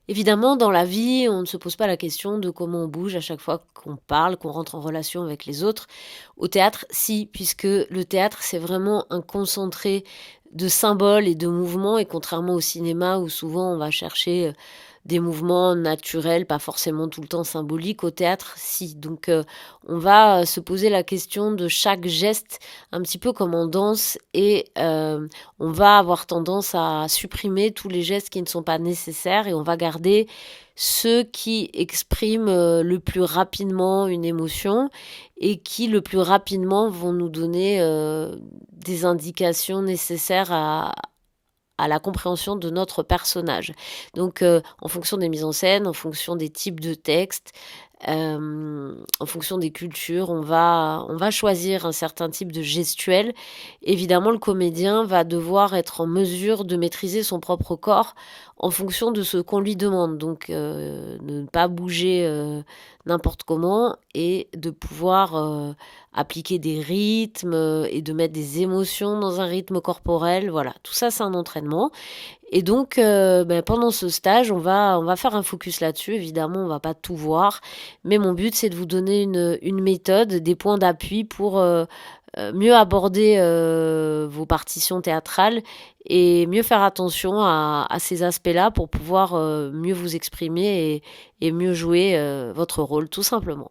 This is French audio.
Évidemment, dans la vie, on ne se pose pas la question de comment on bouge à chaque fois qu'on parle, qu'on rentre en relation avec les autres. Au théâtre, si, puisque le théâtre, c'est vraiment un concentré de symboles et de mouvements, et contrairement au cinéma où souvent on va chercher des mouvements naturels, pas forcément tout le temps symboliques, au théâtre, si. Donc on va se poser la question de chaque geste, un petit peu comme en danse, et on va avoir tendance à supprimer tous les gestes qui ne sont pas nécessaires, et on va garder ceux qui expriment le plus rapidement une émotion et qui le plus rapidement vont nous donner des indications nécessaires à la compréhension de notre personnage. Donc, en fonction des mises en scène, en fonction des types de textes, en fonction des cultures, on va choisir un certain type de gestuelle. Évidemment, le comédien va devoir être en mesure de maîtriser son propre corps en fonction de ce qu'on lui demande. Donc, ne pas bouger n'importe comment et de pouvoir appliquer des rythmes et de mettre des émotions dans un rythme corporel. Voilà, tout ça, c'est un entraînement. Et donc, pendant ce stage, on va faire un focus là-dessus. Évidemment, on va pas tout voir, mais mon but, c'est de vous donner une méthode, des points d'appui pour mieux aborder vos partitions théâtrales et mieux faire attention à ces aspects-là pour pouvoir mieux vous exprimer et mieux jouer votre rôle, tout simplement.